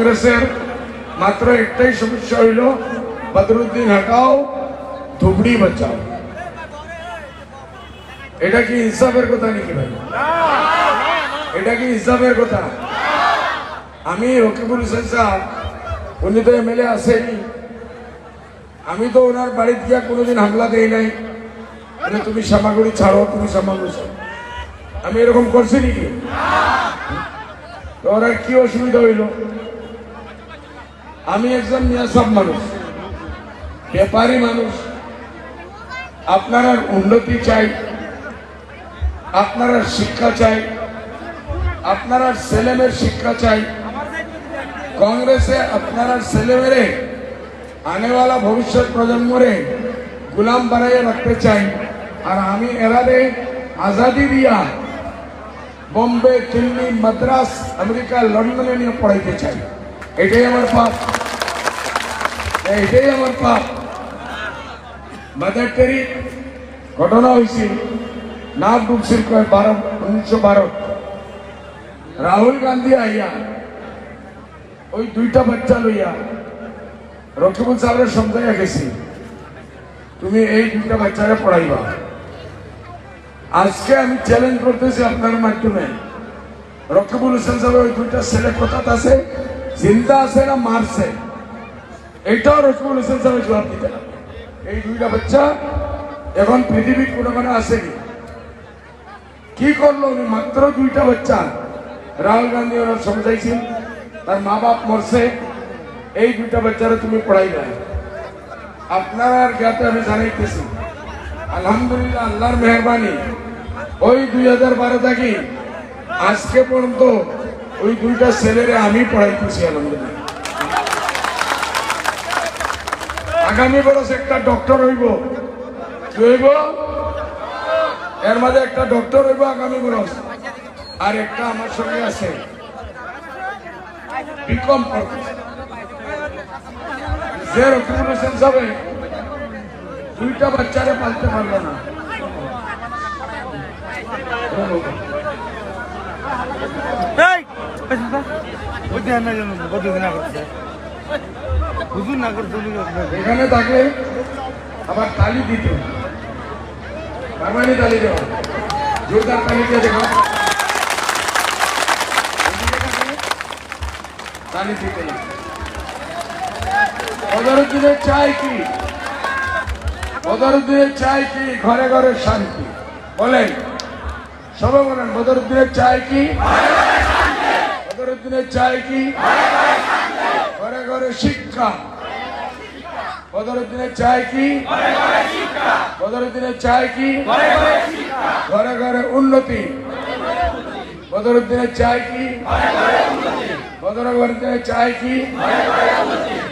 কংগ্রেসের মাত্র একটাই সমস্যা হইল বদরুদ্দিন হটাও ধুবড়ি বাঁচাও। এটা কি ইনসাফের কথা নাকি ভাই? এটা কি ইনসাফের কথা? আমি রকিবুল হোসেন সাহেব, উনি তো এমএলএ আসেনি, আমি তো ওনার বাড়িতে গিয়ে কোনোদিন হামলা দেই নাই, তুমি সামাগুড়ি ছাড়ো, তুমি সামাগুড়ি ছাড়ো, আমি এরকম করছি নাকি? তো ওনার কি অসুবিধা হইল? আমি একজন নিয়াসব মানুষ, ব্যাপারী মানুষ, আপনারা উন্নতি চাই, আপনারা শিক্ষা চাই, আপনারা ছেলেমেয়ের শিক্ষা চাই। কংগ্রেসে আপনারা ছেলেমেয়ে আনেওয়ালা ভবিষ্যৎ প্রজন্মরে গুলাম বানাইয়ে রাখতে চাই, আর আমি এরারে আজাদি দিয়া বোম্বে, দিল্লি, মাদ্রাস, আমেরিকা, লন্ডনে নিয়ে পড়াইতে চাই। এটাই আমার পাপ, এটাই আমার পাপ। মাদারটেরি ঘটনা হয়েছে, নাম ডুবছিল 1912। রাহুল গান্ধী আইয়া ওই দুইটা বাচ্চা লইয়া রকিবুল সাহেবের সমঝাইয়া গেছি, তুমি এই দুইটা বাচ্চাকে পড়াইবা। আজকে আমি চ্যালেঞ্জ করতেছি আপনার মাধ্যমে, রকিবুল হোসেন সাহেব ওই দুইটা ছেলে কোথায় আছে, জিন্দা আছে না মারছে, এটাও রকিবুল হোসেন সাহেব জবাব দিতে হবে। এই দুইটা বাচ্চা এখন পৃথিবীর কোনোখানে আছে কি করলো উনি? মাত্র দুইটা বাচ্চা। রাহুল গান্ধী ওরা সমঝাইছেন, তার মা বাপ মরছে, এই দুইটা বাচ্চারা তুমি পড়াইবে। আপনারা জ্ঞাতে আমি জানাইতেছি, আলহামদুলিল্লাহ, আল্লাহর মেহরবানি, ওই 2012 থেকে আজকে পর্যন্ত ওই দুইটা ছেলেরে আমি পড়াইতেছি আলহামদুলিল্লাহ। আগামী বরস একটা ডক্টর হইব, কি হইব? এর মাঝে একটা ডক্টর হইব আগামী বরস, আর একটা আমার সঙ্গে আছে বিকম করতেছে। যে রকিবুল হোসেন সাহেব দুইটা বাচ্চারে পালতে পারলো না, এখানে থাকলে আবার তালি দিত, বারবারই তালি দেওয়া, জোরদার তালি দিয়ে দেখা, তালি দিতে। বদরুদ্দিনের চাই কি? বদরুদ্দিনের চাই কি? ঘরে ঘরে শান্তি। বলেন, সবাই বলেন, বদরুদ্দিনের চাই কি? বদরুদ্দিনের চাই কি? ঘরে ঘরে শিক্ষা। বদরুদ্দিনের চাই কি? বদরুদ্দিনের চাই কি? ঘরে ঘরে উন্নতি। বদরুদ্দিনের চাই কি? বদরুদ্দিনের চাই কি?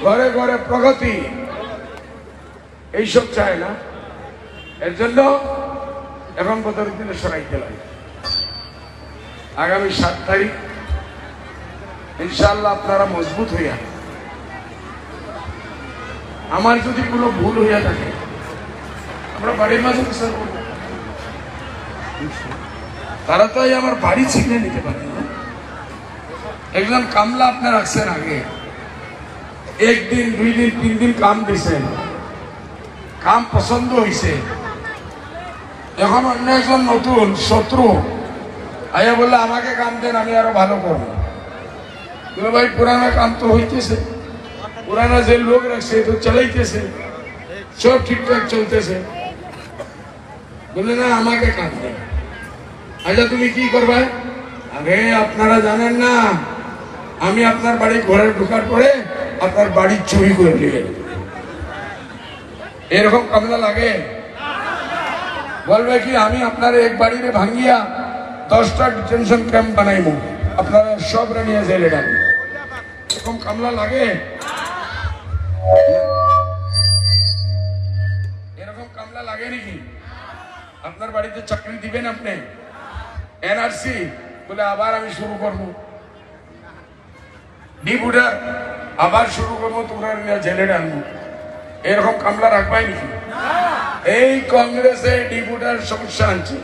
ঘরে ঘরে প্রগতি। এইসব চায় না, এর জন্য এখন বদরুদ্দিনের সরাইতে লাগে। আগামী 7 তারিখ ইনশাআল্লাহ আপনারা মজবুত হইয়া, আমার যদি কোনো ভুল হইয়া থাকে আমরা বাড়ির মাঝে বিচার করব। তারা তো আমার বাড়ি ছিনে নিতে পারে না। একজন কামলা আপনার রাখছেন, আগে 1 দিন 2 দিন 3 দিন কাম দিয়েছেন, কাম পছন্দ হয়েছে, এখন অন্য একজন নতুন শত্রু আইয়া বললে আমাকে কাম দেন, আমি আরো ভালো করবো। তুমি ভাই পুরানা কাম তো হইতেছে, পুরানা যে লোক রাখছে তো চালাইতেছে, সব ঠিকঠাক চলতেছে, বললে না আমাকে কাম দেন। আচ্ছা তুমি কি করবা? আরে আপনারা জানেন না, আমি আপনার বাড়ি ঘরে ঢোকার পরে আপনার বাড়ি চুরি করে নিয়ে, এরকম কামলা লাগে? বলবে কি আমি আপনার এক বাড়িতে ভাঙ্গিয়া 10টা ডিটেনশন ক্যাম্প বানাইব, আপনারা সব নিয়ে জেলে ডাকবেন, এরকম কামলা লাগে? এরকম কামলা লাগে নাকি? আপনার বাড়িতে চাকরি দিবেন আপনি? এনআরসি বলে আবার আমি শুরু করবো, ডিপুটার আবার শুরু করবো, তোমরা নিয়ে জেলে ডাকবো, এরকম কামলা রাখবাই নাকি? এই কংগ্রেসে ডিপুটার সমস্যা আনছে,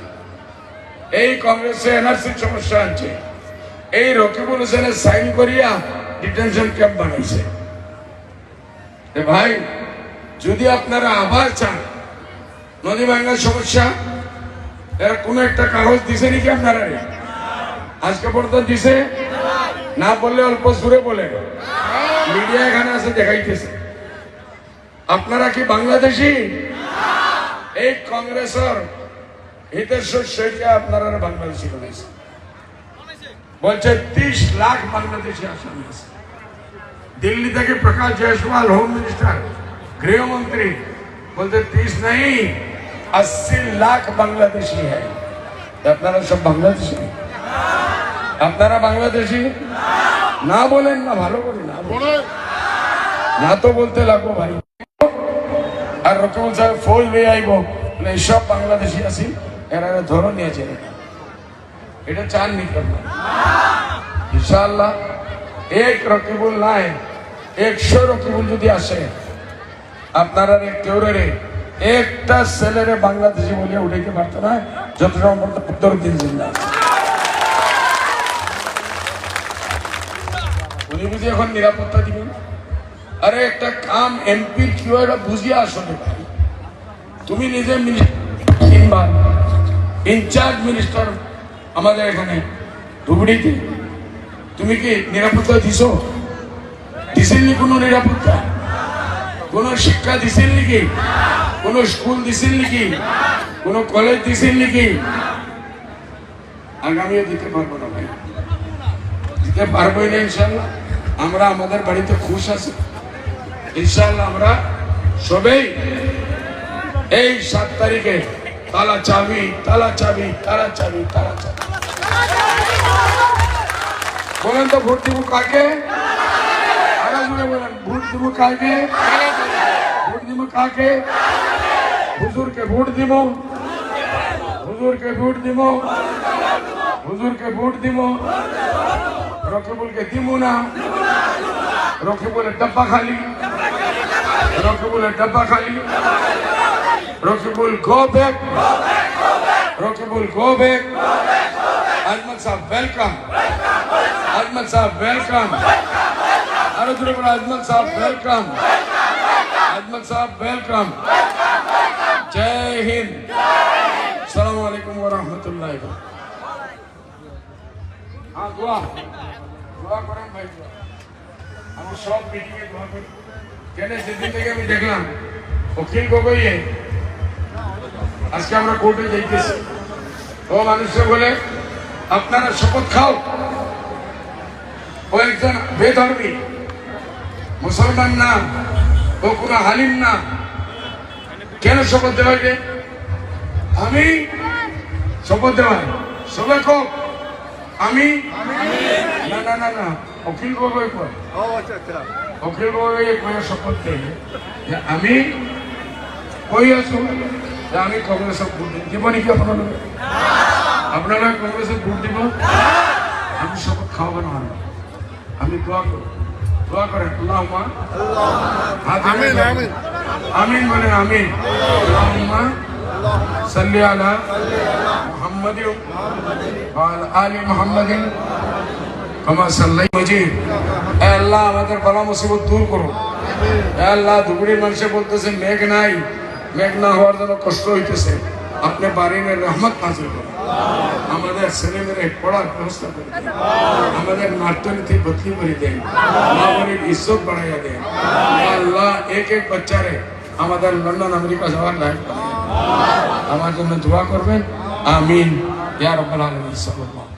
এই কংগ্রেসে এনআরসির সমস্যা আনছে, এই রকিবুল হোসেনের সাইন করিয়া ডিটেনশন ক্যাম্প বানাইছে। ভাই যদি আপনারা আবার চান নদী ভাঙ্গার সমস্যা, এরা কোন একটা কাগজ দিছে নাকি আপনারা? আজকে পর্যন্ত দিছে না? বললে অল্প সুরে বলে, মিডিয়া এখানে আছে দেখাইতেছে। আপনারা কি বাংলাদেশি? এই কংগ্রেসের হিতেশ্বর শেখকে আপনারা বাংলাদেশি বানাইছে। বলছে 30 লাখ বাংলাদেশি আসামি আছে। দিল্লি থেকে প্রকাশ জয়সওয়াল হোম মিনিস্টার, गृहमंत्री बोलते 30 नहीं 80 लाख बांग्लादेशी है। अपनारा सब बांग्लादेशी, अपनारा बांग्लादेशी ना बोलें ना भालो बोले ना तो बोलते लागो भाई। और रकम साहब फौज ले आइबो सब बांग्लादेशी आसी एरा धरो निये चले এটা চান নি করবে ইনশাআল্লাহ। এক রকিবুল নাই 100 রকিবুল যদি আসে আপনারা কেউরে একটা ছেলেরে বাংলাদেশি বলে উঠাইতে পারতো না যতটা উত্তর দিন জিন্দা। উনি বুঝি এখন নিরাপত্তা দিবেন? আরে একটা কাম এমপির কি হয় এটা বুঝিয়ে আসলে ভাই। তুমি নিজে কিংবা ইনচার্জ মিনিস্টার আমাদের এখানে ধুবড়িতে, তুমি কি নিরাপত্তা দিছো? দিছেননি কোনো নিরাপত্তা? কোন শিক্ষা দিছেন নাকি? কোন স্কুল দিছেন নাকি? কোন কলেজ দিছেন নাকি? আগামীও দিতে পারবো না ভাই, দিতে পারবোই না ইনশাল্লাহ। আমরা আমাদের বাড়িতে খুশ আছি ইনশাল্লাহ। আমরা সবাই এই 7 তারিখে তালা চাবি তালা চাবি তালা চাবি তালা চাবি বলেন তো ভোট দিব কাকে? আরো জোরে বলেন, ভোট দিব কাকে? ভোট দিব কাকে? হুজুরকে ভোট দিব, হুজুরকে ভোট দিব, হুজুরকে ভোট দিব। রকিবুলকে দিব না, রকিবুলের ডাব্বা খালি, রকিবুলের ডাব্বা খালি। Rakibul go back, Rakibul go back. Ajmal সাহেব ওয়েলকাম, আজমল সাহেব ওয়েলকাম। আরো জোরে বলো আজমল সাহেব ওয়েলকাম, আজমল সাহেব ওয়েলকাম। জয় হিন্দ, আসসালামু আলাইকুম ওয়া রাহমাতুল্লাহি। হ্যাঁ দোয়া দোয়া করেন ভাই, আমি সব মিটিং এ দোয়া করি। কেন সেদিন থেকে আমি দেখলাম উকিল গগৈ আজকে আমরা কোর্টে যাইতেছি, ও মানুষে বলে আপনারা শপথ খাও। ও একজন বেধর্মী মুসলমান না, ও কোনো হালিম না, কেন শপথ দেওয়া যে? আমি শপথ দেওয়া সবাই হোক আমি না না না না উকিল গগৈ কয়, উকিল গগৈ শপথ দেয় যে আমি কই আছো যে আমি কংগ্রেসের ভোট দিব নাকি? আপনারা কংগ্রেসের ভোট দিব? আমি শপথ খাওয়াবো না, আমি দোয়া করব। দোয়া করেন আল্লাহুম্মা আমিন আমিন আমিন বলেন আমিন। আল্লাহুম্মা সাল্লি আলা মুহাম্মাদিন ওয়া আলা আলি মুহাম্মাদিন কামা সাল্লাইতা মাজিদ। হে আল্লাহ আমাদের বালা মুসিবত দূর করো। হে আল্লাহ ধুবড়ির মানুষে বলতেছে মেঘ নাই, মেঘ না হওয়ার জন্য কষ্ট হইতেছে, আপনি বারিনের রহমত নাযিল করুন। আমাদের ছেলেমেয়ের পড়ার ব্যবস্থা করে দেন, আমাদের নাট্যনীতি বদলি করে দেন, আমাদের ইজ্জত বাড়াইয়া দেন। আল্লাহ এক এক বাচ্চারে আমাদের লন্ডন আমেরিকা যাওয়ার লায়ক বানায়। আমার জন্য দোয়া করবেন, আমিন ইয়া রাব্বাল আলামিন। সাল্লাল্লাহু